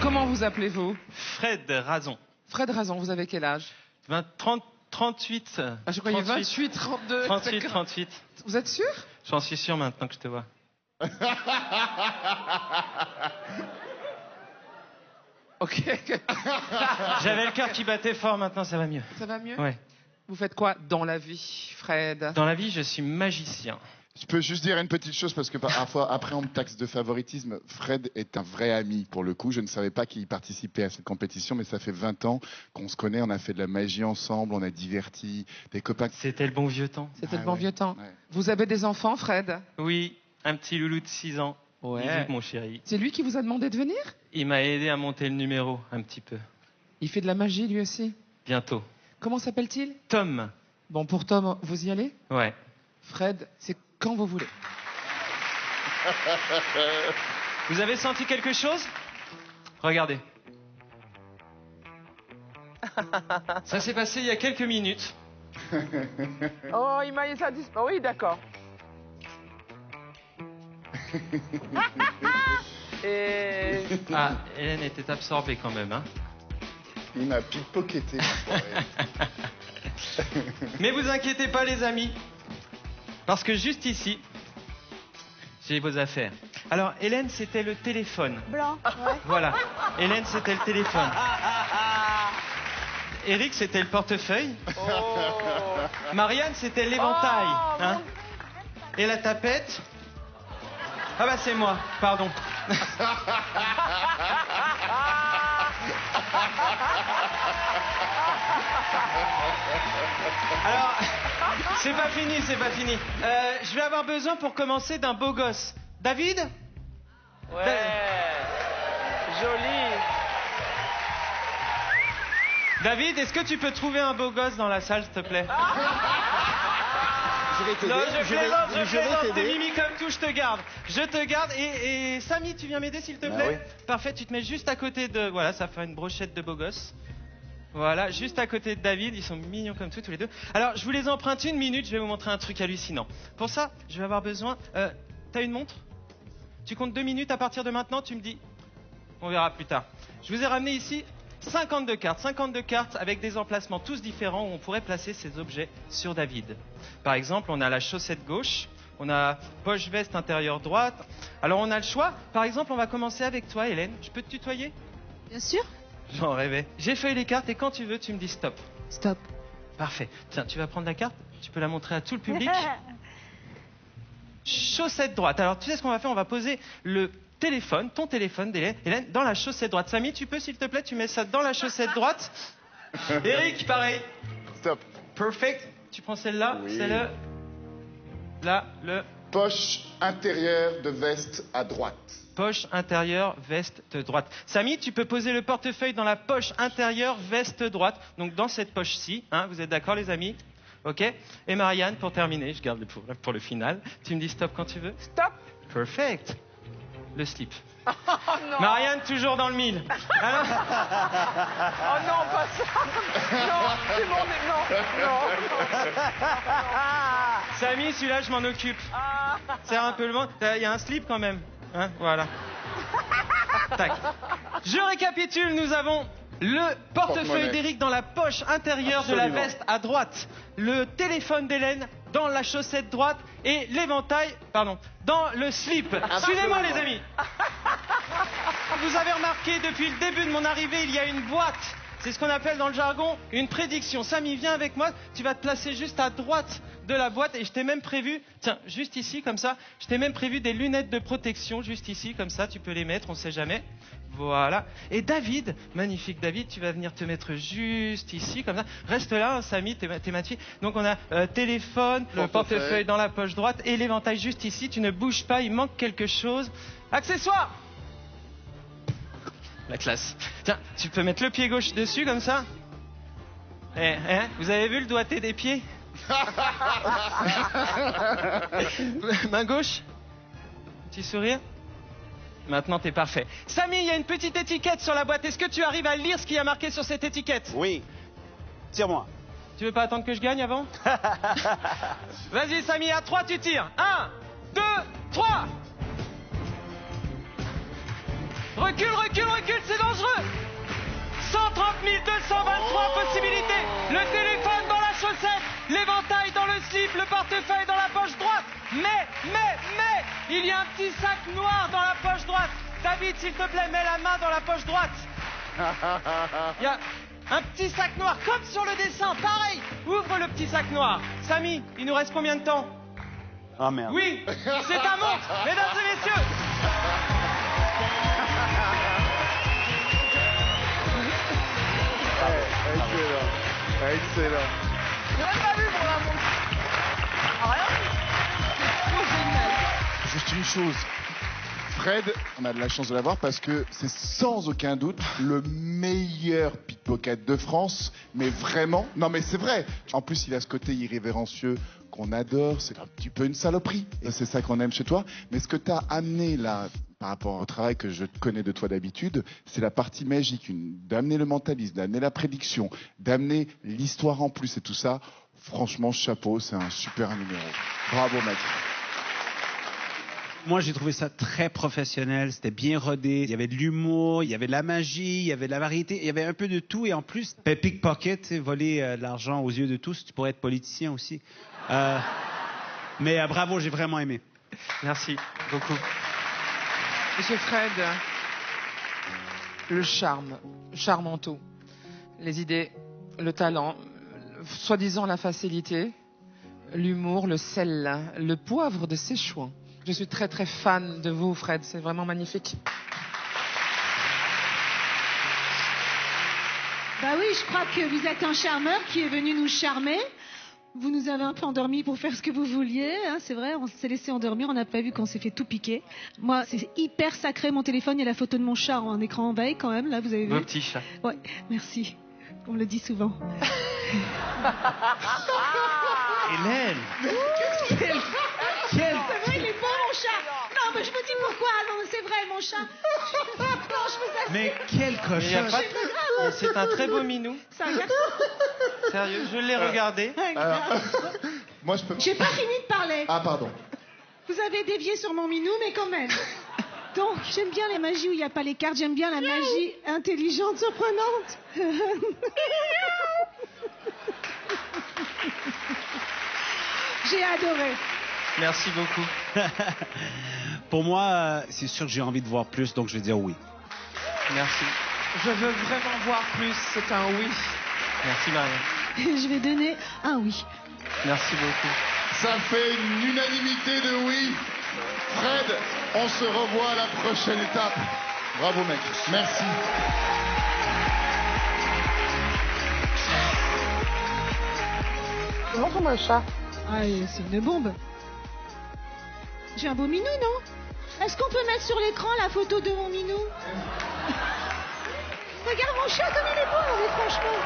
Comment vous appelez-vous? Fred Razon. Fred Razon, vous avez quel âge? 38. Ah, je croyais 28, 32. 38. Vous êtes sûr? J'en suis sûr maintenant que je te vois. Ok. J'avais le cœur qui battait fort, maintenant ça va mieux. Ça va mieux? Ouais. Vous faites quoi dans la vie, Fred? Dans la vie, je suis magicien. Je peux juste dire une petite chose parce que parfois, après, on me taxe de favoritisme. Fred est un vrai ami, pour le coup. Je ne savais pas qu'il participait à cette compétition, mais ça fait 20 ans qu'on se connaît. On a fait de la magie ensemble, on a diverti des copains. C'était le bon vieux temps. C'était le bon vieux temps. Ouais. Vous avez des enfants, Fred? Oui, un petit loulou de 6 ans. Ouais. Bisous, mon chéri. C'est lui qui vous a demandé de venir? Il m'a aidé à monter le numéro, un petit peu. Il fait de la magie, lui aussi. Bientôt. Comment s'appelle-t-il? Tom. Bon, pour Tom, vous y allez? Ouais. Fred, c'est quand vous voulez. Vous avez senti quelque chose? Regardez. Ça s'est passé il y a quelques minutes. Oh, il m'a ça disparu. Oui, d'accord. Et... Ah, Hélène était absorbée quand même, hein. Il m'a pickpocketé. Mais vous inquiétez pas, les amis. Parce que juste ici, j'ai vos affaires. Alors, Hélène, c'était le téléphone. Blanc, ouais. Voilà. Hélène, c'était le téléphone. Eric, c'était le portefeuille. Marianne, c'était l'éventail. Hein. Et la tapette. Ah bah c'est moi, pardon. Alors, c'est pas fini, c'est pas fini. Je vais avoir besoin pour commencer d'un beau gosse. David? Ouais. Joli. David, est-ce que tu peux trouver un beau gosse dans la salle, s'il te plaît? Je vais t'aider. Non, je plaisante, t'es t'aider. mimi comme tout, je te garde. Je te garde. Et Samy, tu viens m'aider, s'il te plaît? Parfait, tu te mets juste à côté de... Voilà, ça fait une brochette de beau gosse. Voilà, juste à côté de David, ils sont mignons comme tout, tous les deux. Alors, je vous les emprunte 1 minute, je vais vous montrer un truc hallucinant. Pour ça, je vais avoir besoin... T'as une montre? Tu comptes 2 minutes à partir de maintenant, tu me dis? On verra plus tard. Je vous ai ramené ici 52 cartes avec des emplacements tous différents où on pourrait placer ces objets sur David. Par exemple, on a la chaussette gauche, on a poche veste intérieure droite. Alors, on a le choix. Par exemple, on va commencer avec toi, Hélène. Je peux te tutoyer? Bien sûr. J'en rêvais. J'ai feuillé les cartes et quand tu veux, tu me dis stop. Stop. Parfait. Tiens, tu vas prendre la carte, tu peux la montrer à tout le public. Chaussette droite. Alors, tu sais ce qu'on va faire? On va poser le téléphone, ton téléphone d'Hélène, dans la chaussette droite. Samy, tu peux, s'il te plaît, tu mets ça dans la chaussette droite. Eric, pareil. Stop. Perfect. Tu prends celle-là, Oui. celle-là. Là, le... Poche intérieure de veste à droite. Poche intérieure, veste droite. Samy, tu peux poser le portefeuille dans la poche intérieure, veste droite. Donc dans cette poche-ci, hein, vous êtes d'accord les amis? Ok. Et Marianne, pour terminer, je garde pour le final. Tu me dis stop quand tu veux? Stop. Perfect. Le slip. Oh non. Marianne, toujours dans le mille. Alors... Oh non, pas ça. Non, c'est mon... Non. Samy, celui-là, je m'en occupe. C'est un peu le vent. Il y a un slip quand même. Hein, voilà. Tac. Je récapitule, nous avons le portefeuille Porte-monnaie. d'Éric dans la poche intérieure de la Absolument. veste à droite, le téléphone d'Hélène dans la chaussette droite et l'éventail, dans le slip. Suivez-moi les amis. Vous avez remarqué, depuis le début de mon arrivée, il y a une boîte. C'est ce qu'on appelle dans le jargon une prédiction. Samy, viens avec moi, tu vas te placer juste à droite de la boîte et je t'ai même prévu, tiens, juste ici comme ça, je t'ai même prévu des lunettes de protection juste ici comme ça, tu peux les mettre, on sait jamais. Voilà. Et David, magnifique David, tu vas venir te mettre juste ici comme ça. Reste là, hein, Samy, t'es ma fille. Donc on a téléphone, le portefeuille dans la poche droite et l'éventail juste ici. Tu ne bouges pas, il manque quelque chose. Accessoires. La classe. Tiens, tu peux mettre le pied gauche dessus comme ça. Vous avez vu le doigté des pieds? Main gauche. Petit sourire. Maintenant, t'es parfait. Samy, il y a une petite étiquette sur la boîte. Est-ce que tu arrives à lire ce qu'il y a marqué sur cette étiquette? Oui. Tire-moi. Tu veux pas attendre que je gagne avant? Vas-y, Samy, à 3, tu tires. 1, 2, 3. Recule. recule, c'est dangereux. 130 223 possibilités. Le téléphone dans la chaussette, l'éventail dans le slip, le portefeuille dans la poche droite. Mais, il y a un petit sac noir dans la poche droite. David, s'il te plaît, mets la main dans la poche droite. Il y a un petit sac noir, comme sur le dessin, pareil. Ouvre le petit sac noir. Samy, il nous reste combien de temps? Ah merde. Oui, c'est ta montre, mesdames et messieurs. Excellent. J'ai même pas vu pour la montre. Rien. Oh, génial. Juste une chose. Fred, on a de la chance de l'avoir parce que c'est sans aucun doute le meilleur pickpocket de France. Mais vraiment, non mais c'est vrai. En plus, il a ce côté irrévérencieux qu'on adore. C'est un petit peu une saloperie. Et c'est ça qu'on aime chez toi. Mais ce que tu as amené là, par rapport au travail que je connais de toi d'habitude, c'est la partie magique, d'amener le mentalisme, d'amener la prédiction, d'amener l'histoire en plus et tout ça. Franchement, chapeau, c'est un super numéro. Bravo, Max. Moi, j'ai trouvé ça très professionnel. C'était bien rodé. Il y avait de l'humour, il y avait de la magie, il y avait de la variété. Il y avait un peu de tout. Et en plus, pickpocket, tu sais, voler de l'argent aux yeux de tous. Tu pourrais être politicien aussi. Mais bravo, j'ai vraiment aimé. Merci beaucoup. Monsieur Fred, le charme, charmanto, les idées, le talent, soi-disant la facilité, l'humour, le sel, le poivre de Séchouan. Je suis très très fan de vous, Fred, c'est vraiment magnifique. Bah oui, je crois que vous êtes un charmeur qui est venu nous charmer. Vous nous avez un peu endormis pour faire ce que vous vouliez, hein, c'est vrai, on s'est laissé endormir, on n'a pas vu qu'on s'est fait tout piquer. Moi, c'est hyper sacré, mon téléphone, il y a la photo de mon chat en écran en veille quand même, là, vous avez vu. Beau petit chat. Ouais, merci, on le dit souvent. Hélène! C'est vrai, il est beau mon chat. Non, mais je me dis pourquoi, non, c'est vrai, mon chat. Non, je vous assure. Mais quel Il y a cochon! pas de- C'est un très beau minou. C'est un garçon. Sérieux, je l'ai regardé. Un garçon. Moi, je peux... J'ai pas fini de parler. Ah, pardon. Vous avez dévié sur mon minou, mais quand même. Donc, j'aime bien les magies où il n'y a pas les cartes. J'aime bien la magie intelligente, surprenante. J'ai adoré. Merci beaucoup. Pour moi, c'est sûr que j'ai envie de voir plus, donc je vais dire oui. Merci. Je veux vraiment voir plus, c'est un oui. Merci Marianne. Je vais donner un oui. Merci beaucoup. Ça fait une unanimité de oui. Fred, on se revoit à la prochaine étape. Bravo, mec. Merci. Montre-moi le chat. Ah, c'est une bombe. J'ai un beau minou, non? Est-ce qu'on peut mettre sur l'écran la photo de mon minou? Regarde mon chat comme il est beau, mais franchement.